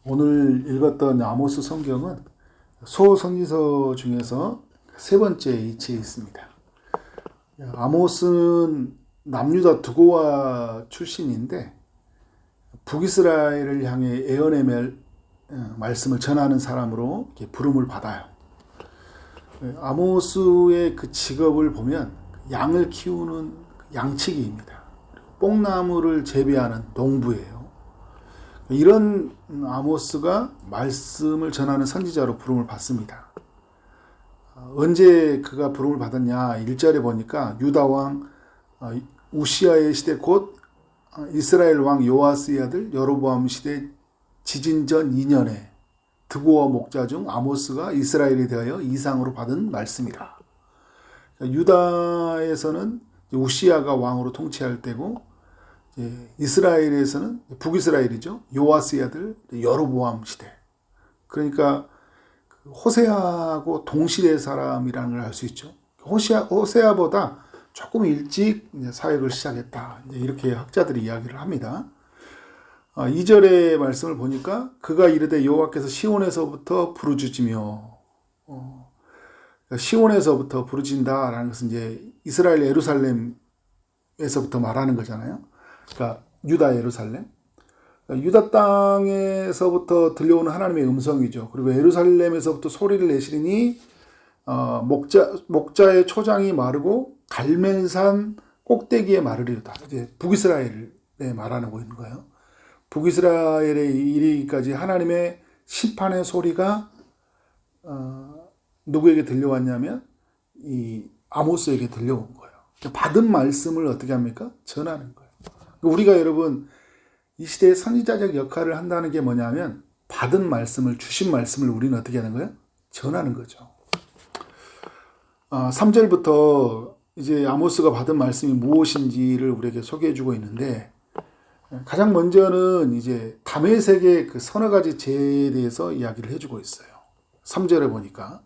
오늘 읽었던 아모스 성경은 소선지서 중에서 세 번째 위치에 있습니다. 아모스는 남유다 두고와 출신인데 북이스라엘을 향해 예언의 말씀을 전하는 사람으로 부름을 받아요. 아모스의 그 직업을 보면 양을 키우는 양치기입니다. 뽕나무를 재배하는 농부예요. 이런 아모스가 말씀을 전하는 선지자로 부름을 받습니다. 언제 그가 부름을 받았냐? 1절에 보니까 유다왕 우시아의 시대 곧 이스라엘 왕 요아스의 아들 여로보암 시대 지진 전 2년에 드고와 목자 중 아모스가 이스라엘에 대하여 이상으로 받은 말씀이라. 유다에서는 우시아가 왕으로 통치할 때고 이스라엘에서는 북이스라엘이죠. 요아스의 아들 여로보암 시대. 그러니까 호세아하고 동시대 사람이라는 걸 알 수 있죠. 호세아보다 조금 일찍 사역을 시작했다. 이렇게 학자들이 이야기를 합니다. 2절의 말씀을 보니까 그가 이르되 여호와께서 시온에서부터 부르짖으며 시온에서부터 부르짖는다라는 것은 이제 이스라엘 예루살렘에서부터 말하는 거잖아요. 그러니까 유다 예루살렘. 유다 땅에서부터 들려오는 하나님의 음성이죠. 그리고 예루살렘에서부터 소리를 내시리니 목자의 초장이 마르고 갈멜산 꼭대기에 마르리로다. 이제 북이스라엘에 말하고 있는 거예요. 북이스라엘에 이르기까지 하나님의 심판의 소리가 누구에게 들려왔냐면 이 아모스에게 들려온 거예요. 받은 말씀을 어떻게 합니까? 전하는 거예요. 우리가 여러분 이 시대의 선지자적 역할을 한다는 게 뭐냐면 받은 말씀을, 주신 말씀을 우리는 어떻게 하는 거예요? 전하는 거죠. 3절부터 이제 아모스가 받은 말씀이 무엇인지를 우리에게 소개해 주고 있는데 가장 먼저는 이제 다메섹의 그 서너 가지 죄에 대해서 이야기를 해주고 있어요. 3절에 보니까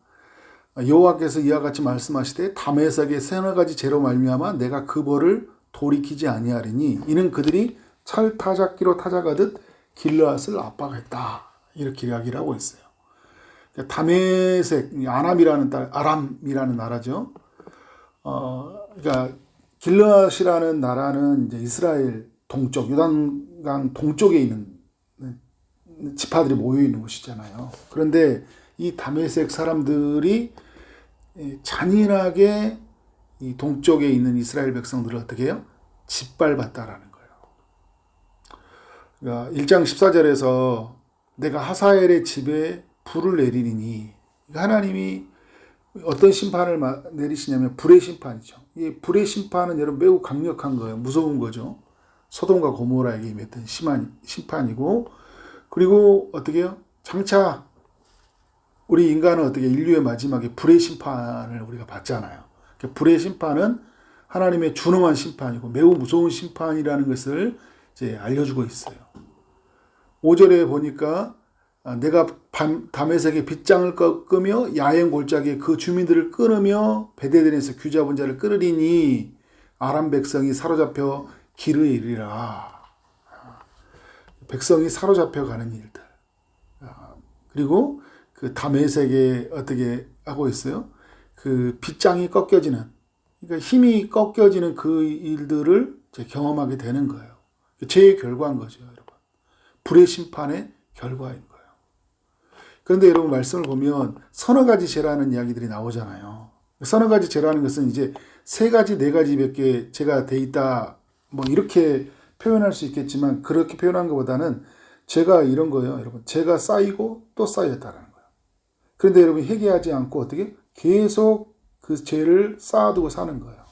여호와께서 이와 같이 말씀하시되 다메섹의 서너 가지 죄로 말미암아 내가 그 벌을 돌이키지 아니하리니 이는 그들이 철 타작기로 타작하듯 길르앗을 압박했다. 이렇게 이야기를 하고 있어요. 다메섹, 아람이라는 나라죠. 그러니까 길르앗이라는 나라는 이제 이스라엘 동쪽, 요단강 동쪽에 있는 지파들이 모여 있는 곳이잖아요. 그런데 이 다메섹 사람들이 잔인하게 이 동쪽에 있는 이스라엘 백성들을 어떻게 해요? 짓밟았다라는 거예요. 그러니까 1장 14절에서 내가 하사엘의 집에 불을 내리니 하나님이 어떤 심판을 내리시냐면 불의 심판이죠. 이 불의 심판은 여러분 매우 강력한 거예요. 무서운 거죠. 소돔과 고모라에게 임했던 심한 심판이고, 그리고 어떻게 해요? 장차 우리 인간은 어떻게 인류의 마지막에 불의 심판을 우리가 받잖아요. 불의 심판은 하나님의 준엄한 심판이고 매우 무서운 심판이라는 것을 이제 알려주고 있어요. 5절에 보니까 내가 다메섹의 빗장을 꺾으며 야행 골짜기에 그 주민들을 끊으며 베데덴에서 귀 잡은 자를 끌으리니 아람 백성이 사로잡혀 길에 이르리라. 백성이 사로잡혀 가는 일들. 그리고 그 다메섹에 어떻게 하고 있어요? 그 빗장이 꺾여지는, 그러니까 힘이 꺾여지는 그 일들을 경험하게 되는 거예요. 죄의 결과인 거죠, 여러분. 불의 심판의 결과인 거예요. 그런데 여러분 말씀을 보면 서너 가지 죄라는 이야기들이 나오잖아요. 서너 가지 죄라는 것은 이제 세 가지, 네 가지밖에 죄가 돼 있다, 뭐 이렇게 표현할 수 있겠지만 그렇게 표현한 것보다는 죄가 이런 거예요, 여러분. 죄가 쌓이고 또 쌓였다는 거예요. 그런데 여러분 회개하지 않고 어떻게 계속 그 죄를 쌓아두고 사는 거예요.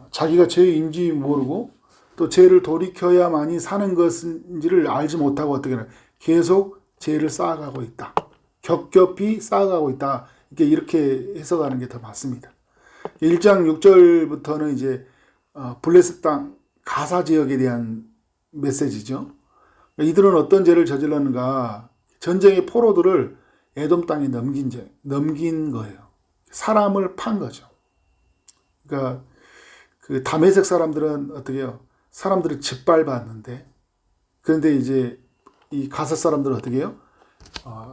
자기가 죄인지 모르고 또 죄를 돌이켜야만이 사는 것인지를 알지 못하고 어떻게 계속 죄를 쌓아가고 있다. 겹겹이 쌓아가고 있다. 이렇게 해석하는 게 더 맞습니다. 1장 6절부터는 이제 블레셋 땅 가사 지역에 대한 메시지죠. 이들은 어떤 죄를 저질렀는가? 전쟁의 포로들을 에돔 땅에 넘긴 거예요. 사람을 판 거죠. 그러니까 그 다메섹 사람들은 어떻게 해요? 사람들을 짓밟았는데, 그런데 이제 이 가섯 사람들은 어떻게 해요?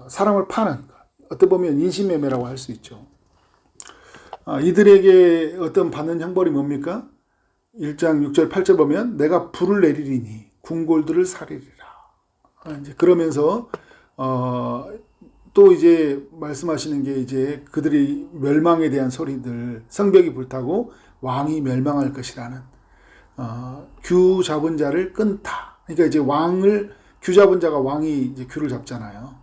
사람을 파는, 어떻게 보면 인신매매라고 할 수 있죠. 이들에게 어떤 받는 형벌이 뭡니까? 1장 6절 8절 보면 내가 불을 내리리니 궁궐들을 사리리라. 이제 그러면서 또 이제 말씀하시는 게 이제 그들이 멸망에 대한 소리들, 성벽이 불타고 왕이 멸망할 것이라는 규 잡은 자를 끊다. 그러니까 이제 규 잡은 자가 왕이 이제 규를 잡잖아요.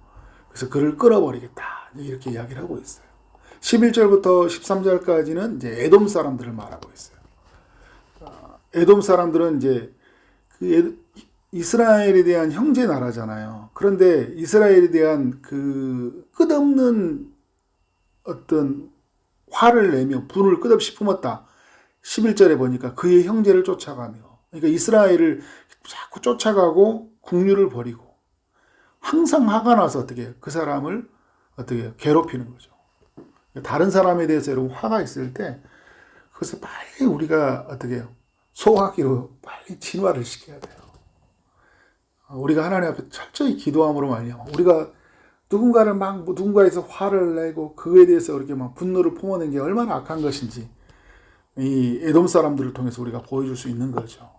그래서 그를 끌어버리겠다. 이렇게 이야기를 하고 있어요. 11절부터 13절까지는 이제 에돔 사람들을 말하고 있어요. 에돔 사람들은 이제 이스라엘에 대한 형제 나라잖아요. 그런데 이스라엘에 대한 그 끝없는 어떤 화를 내며 분을 끝없이 품었다. 11절에 보니까 그의 형제를 쫓아가며, 그러니까 이스라엘을 자꾸 쫓아가고 국류를 버리고 항상 화가 나서 어떻게 해요? 그 사람을 어떻게 해요? 괴롭히는 거죠. 다른 사람에 대해서 여러분 화가 있을 때 그것을 빨리 우리가 어떻게 해요? 소화기로 빨리 진화를 시켜야 돼요. 우리가 하나님 앞에 철저히 기도함으로 말미암아 우리가 누군가를 막 누군가에서 화를 내고 그에 대해서 그렇게 막 분노를 품어낸 게 얼마나 악한 것인지 이 에돔 사람들을 통해서 우리가 보여줄 수 있는 거죠.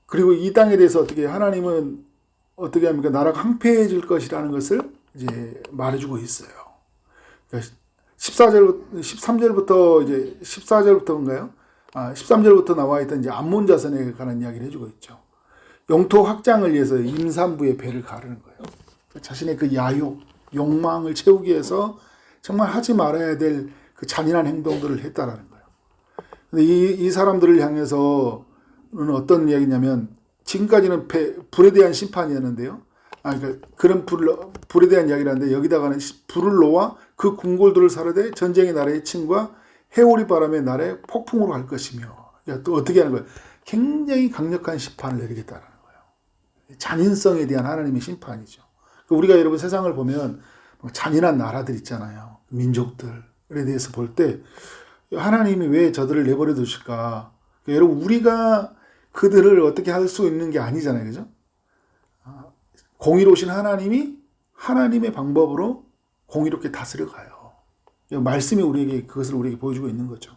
그리고 이 땅에 대해서 어떻게 하나님은 어떻게 합니까? 나라가 황폐해질 것이라는 것을 이제 말해주고 있어요. 그러니까 13절부터 이제 14절부터인가요? 13절부터 나와 있던 이제 암몬 자손에 관한 이야기를 해주고 있죠. 영토 확장을 위해서 임산부의 배를 가르는 거예요. 자신의 그 야욕, 욕망을 채우기 위해서 정말 하지 말아야 될 그 잔인한 행동들을 했다라는 거예요. 근데 이 사람들을 향해서는 어떤 이야기냐면 지금까지는 불에 대한 심판이었는데요. 그러니까 그런 불에 대한 이야기를 하는데 여기다가는 불을 놓아 그 궁궐들을 사르되 전쟁의 날에 칭과 해오리 바람의 날에 폭풍으로 할 것이며, 또 어떻게 하는 거예요? 굉장히 강력한 심판을 내리겠다는 거예요. 잔인성에 대한 하나님의 심판이죠. 우리가 여러분 세상을 보면 잔인한 나라들 있잖아요. 민족들에 대해서 볼 때 하나님이 왜 저들을 내버려 두실까? 여러분 우리가 그들을 어떻게 할 수 있는 게 아니잖아요. 그죠? 공의로우신 하나님이 하나님의 방법으로 공의롭게 다스려 가요. 말씀이 그것을 우리에게 보여주고 있는 거죠.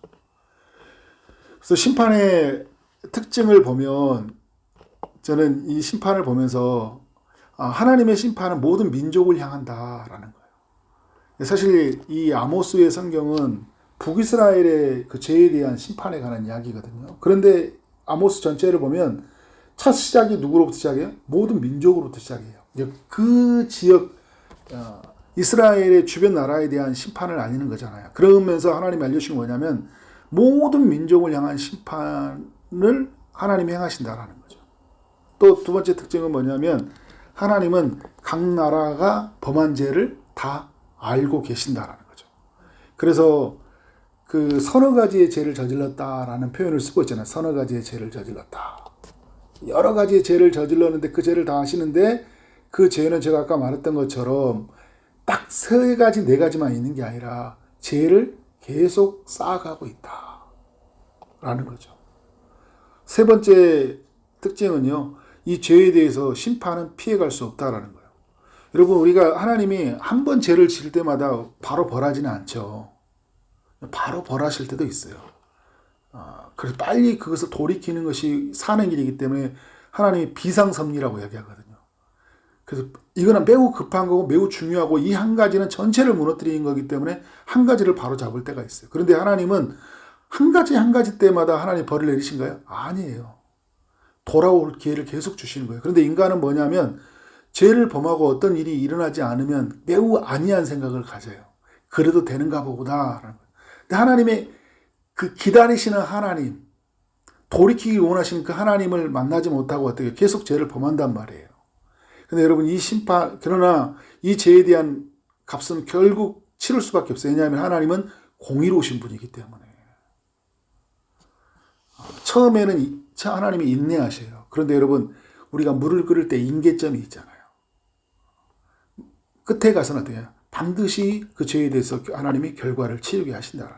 그래서 심판의 특징을 보면 저는 이 심판을 보면서 하나님의 심판은 모든 민족을 향한다라는 거예요. 사실 이 아모스의 성경은 북이스라엘의 그 죄에 대한 심판에 관한 이야기거든요. 그런데 아모스 전체를 보면 첫 시작이 누구로부터 시작해요? 모든 민족으로부터 시작해요. 그 지역 이스라엘의 주변 나라에 대한 심판을 알리는 거잖아요. 그러면서 하나님이 알려주신 게 뭐냐면 모든 민족을 향한 심판을 하나님이 행하신다라는 거죠. 또 두 번째 특징은 뭐냐면 하나님은 각 나라가 범한 죄를 다 알고 계신다라는 거죠. 그래서 그 서너 가지의 죄를 저질렀다라는 표현을 쓰고 있잖아요. 서너 가지의 죄를 저질렀다. 여러 가지의 죄를 저질렀는데 그 죄를 다 아시는데 그 죄는 제가 아까 말했던 것처럼 딱 세 가지, 네 가지만 있는 게 아니라 죄를 계속 쌓아가고 있다. 라는 거죠. 세 번째 특징은요. 이 죄에 대해서 심판은 피해갈 수 없다라는 거예요. 여러분 우리가 하나님이 한 번 죄를 지을 때마다 바로 벌하지는 않죠. 바로 벌하실 때도 있어요. 그래서 빨리 그것을 돌이키는 것이 사는 일이기 때문에 하나님이 비상섭리라고 이야기하거든요. 그래서 이거는 매우 급한 거고 매우 중요하고 이 한 가지는 전체를 무너뜨리는 거기 때문에 한 가지를 바로 잡을 때가 있어요. 그런데 하나님은 한 가지 한 가지 때마다 하나님 벌을 내리신가요? 아니에요. 돌아올 기회를 계속 주시는 거예요. 그런데 인간은 뭐냐면 죄를 범하고 어떤 일이 일어나지 않으면 매우 안이한 생각을 가져요. 그래도 되는가 보구나. 근데 하나님의 그 기다리시는 하나님, 돌이키기 원하시는 그 하나님을 만나지 못하고 어떻게 계속 죄를 범한단 말이에요. 근데 여러분 이 심판, 그러나 이 죄에 대한 값은 결국 치를 수밖에 없어요. 왜냐하면 하나님은 공의로우신 분이기 때문에. 처음에는 하나님이 인내하셔요. 그런데 여러분 우리가 물을 끓일 때 임계점이 있잖아요. 끝에 가서는 어떻게 해요? 반드시 그 죄에 대해서 하나님이 결과를 치르게 하신다는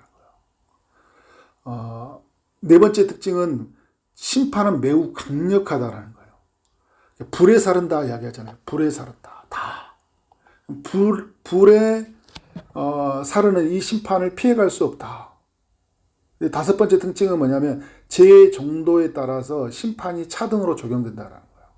거예요. 네 번째 특징은 심판은 매우 강력하다라는 거예요. 불에 사른다 이야기하잖아요. 불에 사른다. 다. 불에 사르는 이 심판을 피해갈 수 없다. 다섯 번째 특징은 뭐냐면 죄의 정도에 따라서 심판이 차등으로 적용된다라는 거예요.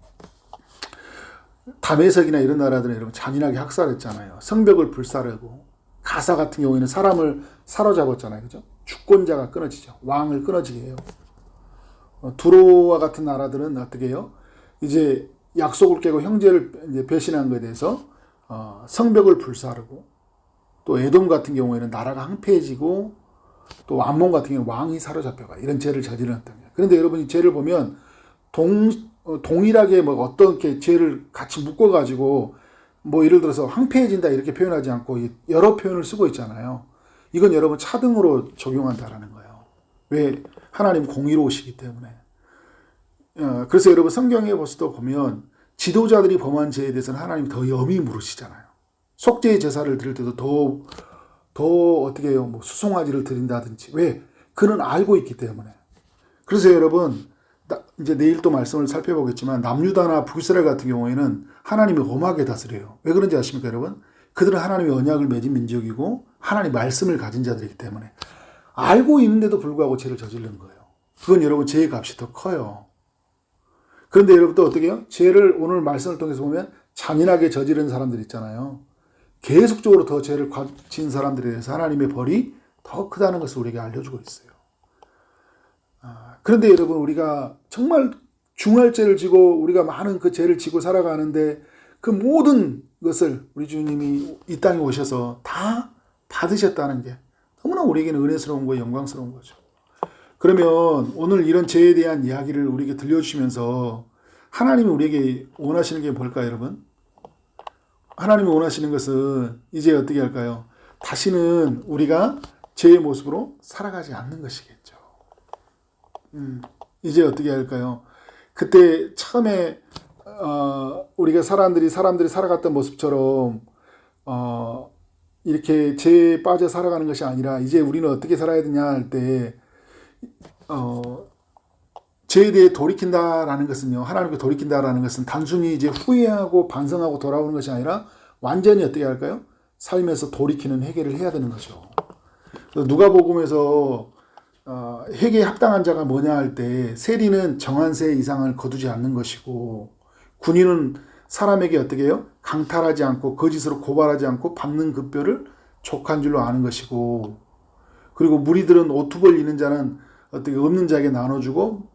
다메섹이나 이런 나라들은 여러분 잔인하게 학살했잖아요. 성벽을 불사르고 가사 같은 경우에는 사람을 사로잡았잖아요. 그죠? 주권자가 끊어지죠. 왕을 끊어지게 해요. 두로와 같은 나라들은 어떻게 해요? 이제 약속을 깨고 형제를 이제 배신한 것에 대해서 성벽을 불사르고, 또 에돔 같은 경우에는 나라가 황폐해지고, 또 암몬 같은 경우는 왕이 사로잡혀가 이런 죄를 저질렀던 거예요. 그런데 여러분이 죄를 보면 동일하게 뭐 어떤 게 죄를 같이 묶어가지고 뭐 예를 들어서 황폐해진다 이렇게 표현하지 않고 여러 표현을 쓰고 있잖아요. 이건 여러분 차등으로 적용한다라는 거예요. 왜? 하나님 공의로우시기 때문에. 그래서 여러분 성경에 벌써 보면 지도자들이 범한 죄에 대해서는 하나님이 더 염히 물으시잖아요. 속죄의 제사를 드릴 때도 더 어떻게 해요? 뭐 수송아지를 드린다든지. 왜? 그는 알고 있기 때문에. 그래서 여러분 이제 내일 또 말씀을 살펴보겠지만 남유다나 북이스라엘 같은 경우에는 하나님이 엄하게 다스려요. 왜 그런지 아십니까 여러분? 그들은 하나님의 언약을 맺은 민족이고 하나님의 말씀을 가진 자들이기 때문에 알고 있는데도 불구하고 죄를 저지른 거예요. 그건 여러분 죄의 값이 더 커요. 그런데 여러분 또 어떻게 해요? 죄를 오늘 말씀을 통해서 보면 잔인하게 저지른 사람들 있잖아요. 계속적으로 더 죄를 지은 사람들에 대해서 하나님의 벌이 더 크다는 것을 우리에게 알려주고 있어요. 그런데 여러분 우리가 정말 중할 죄를 지고 우리가 많은 그 죄를 지고 살아가는데 그 모든 것을 우리 주님이 이 땅에 오셔서 다 받으셨다는 게 너무나 우리에게는 은혜스러운 거고 영광스러운 거죠. 그러면 오늘 이런 죄에 대한 이야기를 우리에게 들려주시면서 하나님이 우리에게 원하시는 게 뭘까요, 여러분? 하나님이 원하시는 것은 이제 어떻게 할까요? 다시는 우리가 죄의 모습으로 살아가지 않는 것이겠죠. 이제 어떻게 할까요? 그때 처음에 우리가 사람들이 살아갔던 모습처럼 이렇게 죄에 빠져 살아가는 것이 아니라 이제 우리는 어떻게 살아야 되냐 할 때 죄에 대해 돌이킨다라는 것은요, 하나님께 돌이킨다라는 것은 단순히 이제 후회하고 반성하고 돌아오는 것이 아니라 완전히 어떻게 할까요? 삶에서 돌이키는 회개를 해야 되는 거죠. 누가복음에서 회개에 합당한 자가 뭐냐 할 때 세리는 정한 세 이상을 거두지 않는 것이고 군인은 사람에게 어떻게 해요? 강탈하지 않고 거짓으로 고발하지 않고 받는 급료를 족한 줄로 아는 것이고, 그리고 무리들은 오투벌 있는 자는 어떻게 없는 자에게 나눠주고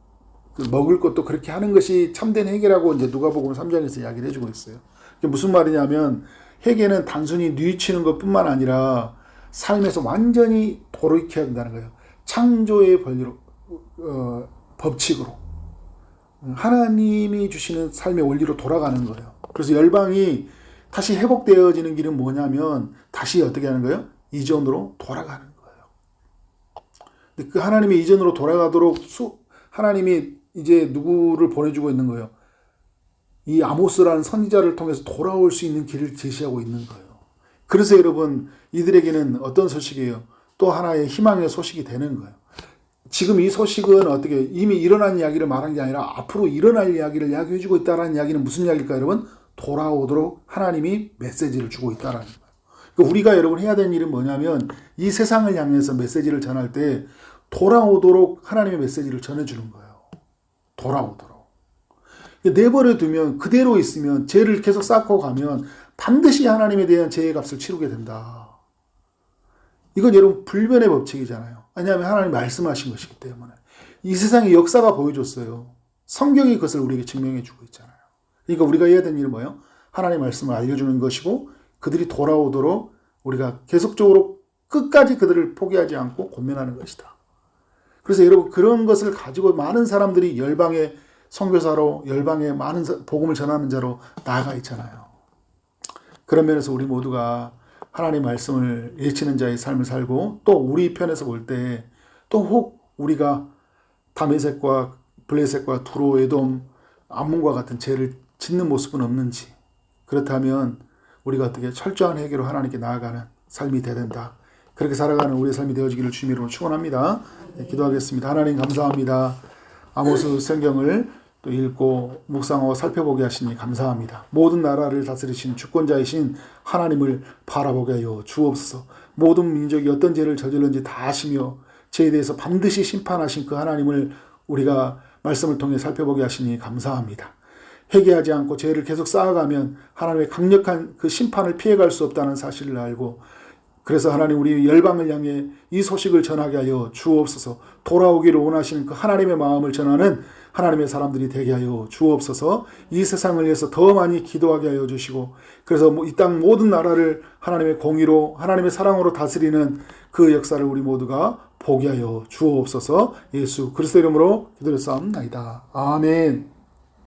먹을 것도 그렇게 하는 것이 참된 회개라고 이제 누가복음 3장에서 이야기를 해주고 있어요. 이게 무슨 말이냐면 회개는 단순히 뉘우치는 것뿐만 아니라 삶에서 완전히 돌이켜야 된다는 거예요. 창조의 권리로, 법칙으로 하나님이 주시는 삶의 원리로 돌아가는 거예요. 그래서 열방이 다시 회복되어지는 길은 뭐냐면 다시 어떻게 하는 거예요? 이전으로 돌아가는 거예요. 근데 그 하나님의 이전으로 돌아가도록 하나님이 이제 누구를 보내주고 있는 거예요? 이 아모스라는 선지자를 통해서 돌아올 수 있는 길을 제시하고 있는 거예요. 그래서 여러분 이들에게는 어떤 소식이에요? 또 하나의 희망의 소식이 되는 거예요. 지금 이 소식은 어떻게 이미 일어난 이야기를 말한 게 아니라 앞으로 일어날 이야기를 이야기해주고 있다는 이야기는 무슨 이야기일까요, 여러분? 돌아오도록 하나님이 메시지를 주고 있다는 거예요. 그러니까 우리가 여러분 해야 되는 일은 뭐냐면 이 세상을 향해서 메시지를 전할 때 돌아오도록 하나님의 메시지를 전해주는 거예요. 돌아오도록. 내버려 두면 그대로 있으면 죄를 계속 쌓고 가면 반드시 하나님에 대한 죄의 값을 치르게 된다. 이건 여러분 불변의 법칙이잖아요. 왜냐하면 하나님이 말씀하신 것이기 때문에. 이 세상의 역사가 보여줬어요. 성경이 그것을 우리에게 증명해 주고 있잖아요. 그러니까 우리가 해야 되는 일은 뭐예요? 하나님의 말씀을 알려주는 것이고 그들이 돌아오도록 우리가 계속적으로 끝까지 그들을 포기하지 않고 권면하는 것이다. 그래서 여러분 그런 것을 가지고 많은 사람들이 열방의 선교사로 열방의 많은 복음을 전하는 자로 나아가 있잖아요. 그런 면에서 우리 모두가 하나님의 말씀을 예치는 자의 삶을 살고 또 우리 편에서 볼 때 또 혹 우리가 다메섹과 블레셋과 두로, 에돔, 암몬과 같은 죄를 짓는 모습은 없는지, 그렇다면 우리가 어떻게 철저한 회개로 하나님께 나아가는 삶이 되어야 된다. 그렇게 살아가는 우리의 삶이 되어지기를 주님으로 축원합니다. 네, 기도하겠습니다. 하나님 감사합니다. 아모스 성경을 또 읽고 묵상하고 살펴보게 하시니 감사합니다. 모든 나라를 다스리신 주권자이신 하나님을 바라보게 하여 주옵소서. 모든 민족이 어떤 죄를 저질렀는지 다 아시며 죄에 대해서 반드시 심판하신 그 하나님을 우리가 말씀을 통해 살펴보게 하시니 감사합니다. 회개하지 않고 죄를 계속 쌓아가면 하나님의 강력한 그 심판을 피해갈 수 없다는 사실을 알고, 그래서 하나님 우리 열방을 향해 이 소식을 전하게 하여 주옵소서. 돌아오기를 원하시는 그 하나님의 마음을 전하는 하나님의 사람들이 되게 하여 주옵소서. 이 세상을 위해서 더 많이 기도하게 하여 주시고, 그래서 이 땅 모든 나라를 하나님의 공의로 하나님의 사랑으로 다스리는 그 역사를 우리 모두가 보게 하여 주옵소서. 예수 그리스도 이름으로 기도를 쌓옵나이다. 아멘.